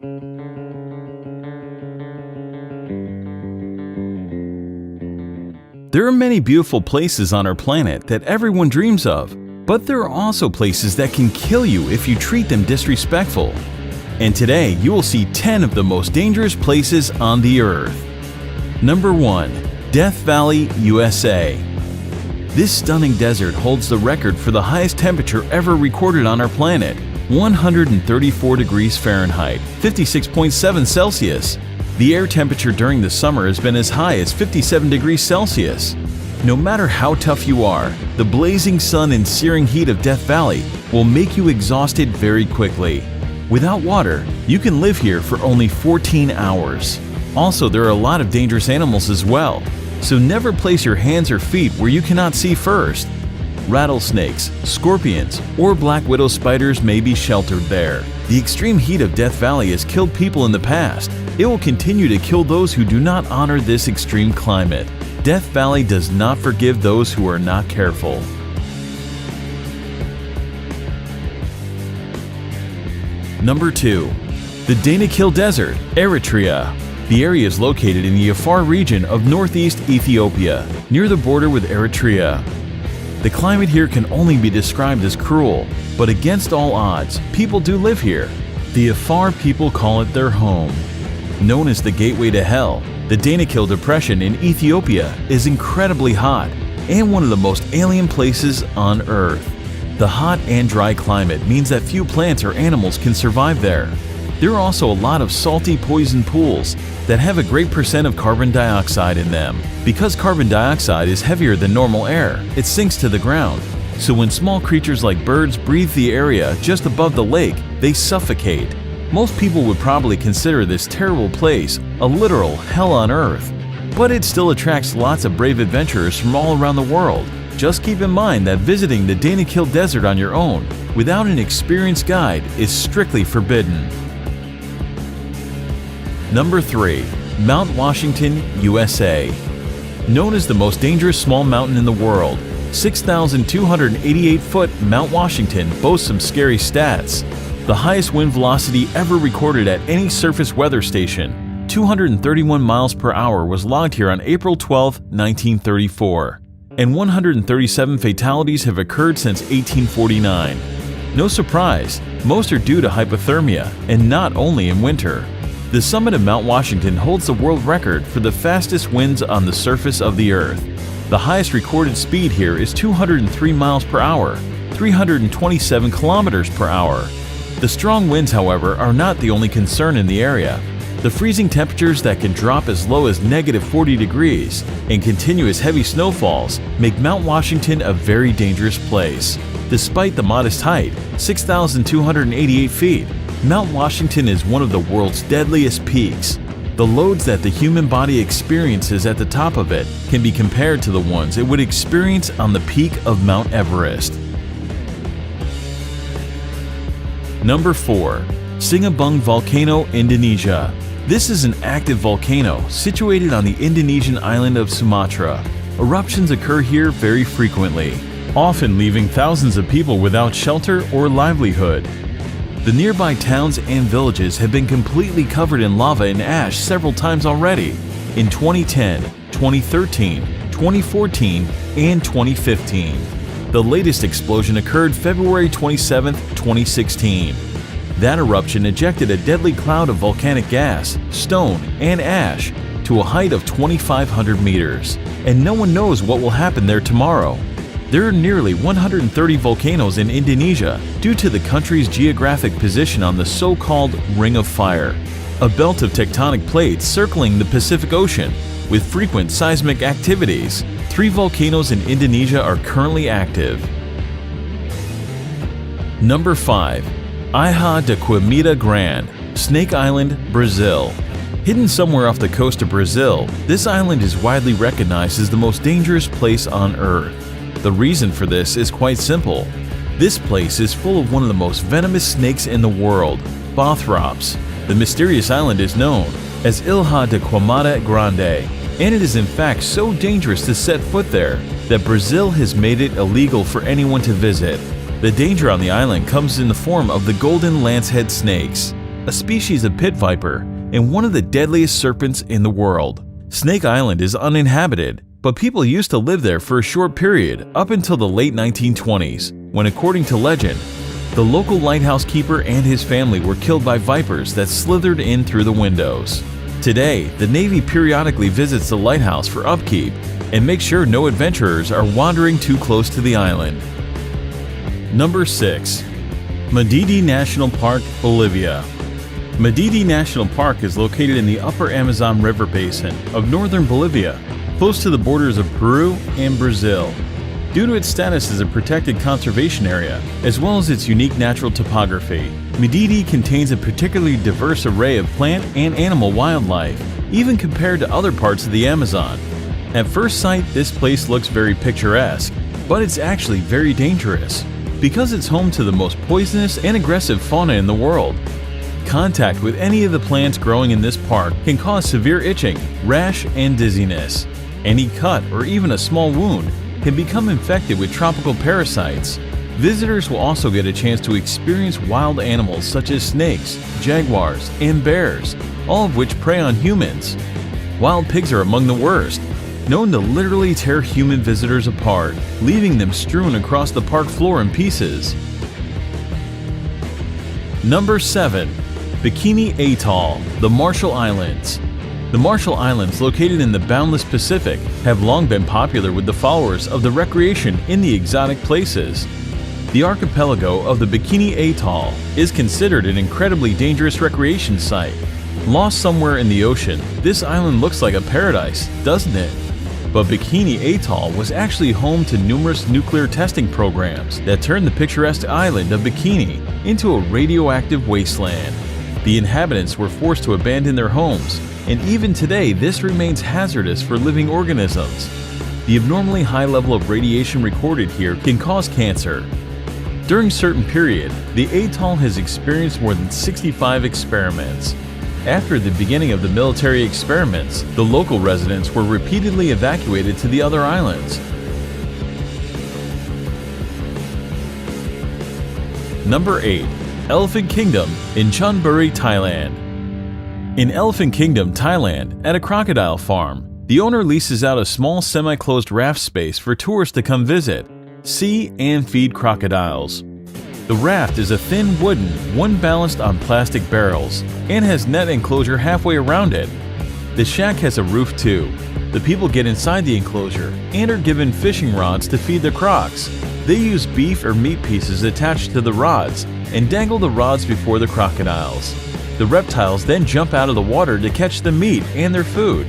There are many beautiful places on our planet that everyone dreams of, but there are also places that can kill you if you treat them disrespectful. And today you will see 10 of the most dangerous places on the earth. Number 1. Death Valley, USA. This stunning desert holds the record for the highest temperature ever recorded on our planet, 134 degrees Fahrenheit, 56.7 Celsius. The air temperature during the summer has been as high as 57 degrees Celsius. No matter how tough you are, the blazing sun and searing heat of Death Valley will make you exhausted very quickly. Without water, you can live here for only 14 hours. Also, there are a lot of dangerous animals as well, so never place your hands or feet where you cannot see first. Rattlesnakes, scorpions, or black widow spiders may be sheltered there. The extreme heat of Death Valley has killed people in the past. It will continue to kill those who do not honor this extreme climate. Death Valley does not forgive those who are not careful. Number 2. The Danakil Desert, Eritrea. The area is located in the Afar region of northeast Ethiopia, near the border with Eritrea. The climate here can only be described as cruel, but against all odds, people do live here. The Afar people call it their home. Known as the Gateway to Hell, the Danakil Depression in Ethiopia is incredibly hot and one of the most alien places on Earth. The hot and dry climate means that few plants or animals can survive there. There are also a lot of salty poison pools that have a great percent of carbon dioxide in them. Because carbon dioxide is heavier than normal air, it sinks to the ground. So when small creatures like birds breathe the area just above the lake, they suffocate. Most people would probably consider this terrible place a literal hell on earth, but it still attracts lots of brave adventurers from all around the world. Just keep in mind that visiting the Danakil Desert on your own without an experienced guide is strictly forbidden. Number 3. Mount Washington, USA. Known as the most dangerous small mountain in the world, 6,288-foot Mount Washington boasts some scary stats. The highest wind velocity ever recorded at any surface weather station, 231 miles per hour, was logged here on April 12, 1934. And 137 fatalities have occurred since 1849. No surprise, most are due to hypothermia, and not only in winter. The summit of Mount Washington holds the world record for the fastest winds on the surface of the Earth. The highest recorded speed here is 203 miles per hour, 327 kilometers per hour. The strong winds, however, are not the only concern in the area. The freezing temperatures that can drop as low as -40 degrees and continuous heavy snowfalls make Mount Washington a very dangerous place. Despite the modest height, 6,288 feet, Mount Washington is one of the world's deadliest peaks. The loads that the human body experiences at the top of it can be compared to the ones it would experience on the peak of Mount Everest. Number 4. Sinabung Volcano, Indonesia. This is an active volcano situated on the Indonesian island of Sumatra. Eruptions occur here very frequently, often leaving thousands of people without shelter or livelihood. The nearby towns and villages have been completely covered in lava and ash several times already, in 2010, 2013, 2014, and 2015. The latest explosion occurred February 27, 2016. That eruption ejected a deadly cloud of volcanic gas, stone, and ash to a height of 2,500 meters, and no one knows what will happen there tomorrow. There are nearly 130 volcanoes in Indonesia due to the country's geographic position on the so-called Ring of Fire, a belt of tectonic plates circling the Pacific Ocean with frequent seismic activities. 3 volcanoes in Indonesia are currently active. Number 5. Ilha da Queimada Grande, Snake Island, Brazil. Hidden somewhere off the coast of Brazil, this island is widely recognized as the most dangerous place on Earth. The reason for this is quite simple. This place is full of one of the most venomous snakes in the world, Bothrops. The mysterious island is known as Ilha da Queimada Grande, and it is in fact so dangerous to set foot there that Brazil has made it illegal for anyone to visit. The danger on the island comes in the form of the golden lancehead snakes, a species of pit viper, and one of the deadliest serpents in the world. Snake Island is uninhabited, but people used to live there for a short period up until the late 1920s, when, according to legend, the local lighthouse keeper and his family were killed by vipers that slithered in through the windows. Today, the Navy periodically visits the lighthouse for upkeep and makes sure no adventurers are wandering too close to the island. Number 6. Madidi National Park, Bolivia. Madidi National Park is located in the upper Amazon River basin of northern Bolivia, close to the borders of Peru and Brazil. Due to its status as a protected conservation area, as well as its unique natural topography, Madidi contains a particularly diverse array of plant and animal wildlife, even compared to other parts of the Amazon. At first sight, this place looks very picturesque, but it's actually very dangerous, because it's home to the most poisonous and aggressive fauna in the world. Contact with any of the plants growing in this park can cause severe itching, rash, and dizziness. Any cut or even a small wound can become infected with tropical parasites. Visitors will also get a chance to experience wild animals such as snakes, jaguars, and bears, all of which prey on humans. Wild pigs are among the worst, known to literally tear human visitors apart, leaving them strewn across the park floor in pieces. Number 7. Bikini Atoll, the Marshall Islands. The Marshall Islands, located in the boundless Pacific, have long been popular with the followers of the recreation in the exotic places. The archipelago of the Bikini Atoll is considered an incredibly dangerous recreation site. Lost somewhere in the ocean, this island looks like a paradise, doesn't it? But Bikini Atoll was actually home to numerous nuclear testing programs that turned the picturesque island of Bikini into a radioactive wasteland. The inhabitants were forced to abandon their homes, and even today this remains hazardous for living organisms. The abnormally high level of radiation recorded here can cause cancer. During a certain period, the atoll has experienced more than 65 experiments. After the beginning of the military experiments, the local residents were repeatedly evacuated to the other islands. Number 8. Elephant Kingdom in Chonburi, Thailand. In Elephant Kingdom, Thailand, at a crocodile farm, the owner leases out a small semi-closed raft space for tourists to come visit, see, and feed crocodiles. The raft is a thin wooden, one balanced on plastic barrels, and has net enclosure halfway around it. The shack has a roof too. The people get inside the enclosure and are given fishing rods to feed the crocs. They use beef or meat pieces attached to the rods and dangle the rods before the crocodiles. The reptiles then jump out of the water to catch the meat and their food.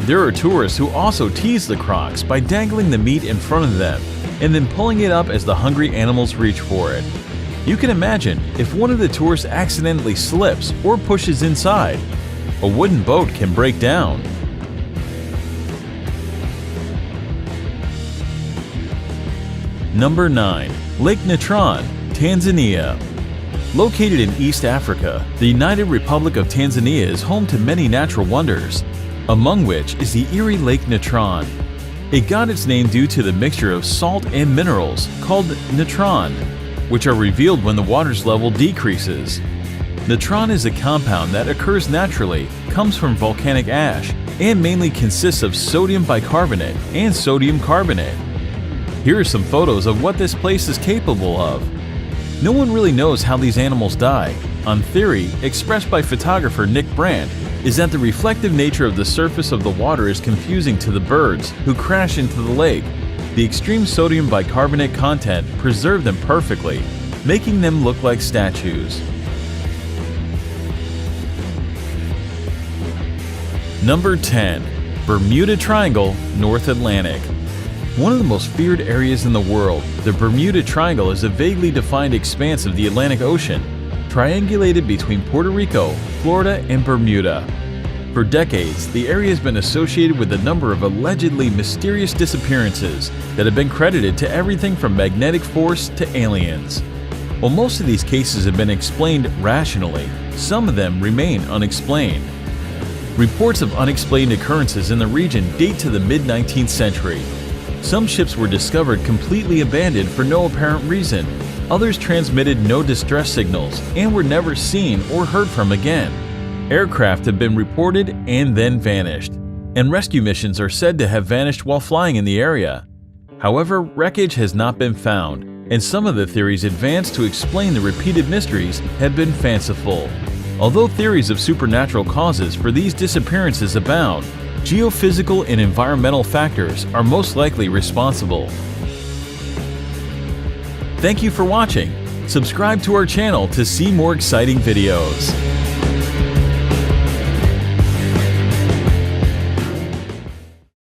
There are tourists who also tease the crocs by dangling the meat in front of them and then pulling it up as the hungry animals reach for it. You can imagine if one of the tourists accidentally slips or pushes inside, a wooden boat can break down. Number 9. Lake Natron, Tanzania. Located in East Africa, the United Republic of Tanzania is home to many natural wonders, among which is the Erie Lake Natron. It got its name due to the mixture of salt and minerals called natron, which are revealed when the water's level decreases. Natron is a compound that occurs naturally, comes from volcanic ash, and mainly consists of sodium bicarbonate and sodium carbonate. Here are some photos of what this place is capable of. No one really knows how these animals die. On theory, expressed by photographer Nick Brandt, is that the reflective nature of the surface of the water is confusing to the birds who crash into the lake. The extreme sodium bicarbonate content preserved them perfectly, making them look like statues. Number 10. Bermuda Triangle, North Atlantic. One of the most feared areas in the world, the Bermuda Triangle is a vaguely defined expanse of the Atlantic Ocean, triangulated between Puerto Rico, Florida, and Bermuda. For decades, the area has been associated with a number of allegedly mysterious disappearances that have been credited to everything from magnetic force to aliens. While most of these cases have been explained rationally, some of them remain unexplained. Reports of unexplained occurrences in the region date to the mid-19th century. Some ships were discovered completely abandoned for no apparent reason, Others transmitted no distress signals and were never seen or heard from again. Aircraft have been reported and then vanished, and rescue missions are said to have vanished while flying in the area. However, wreckage has not been found, and some of the theories advanced to explain the repeated mysteries have been fanciful. Although theories of supernatural causes for these disappearances abound, geophysical and environmental factors are most likely responsible. Thank you for watching. Subscribe to our channel to see more exciting videos.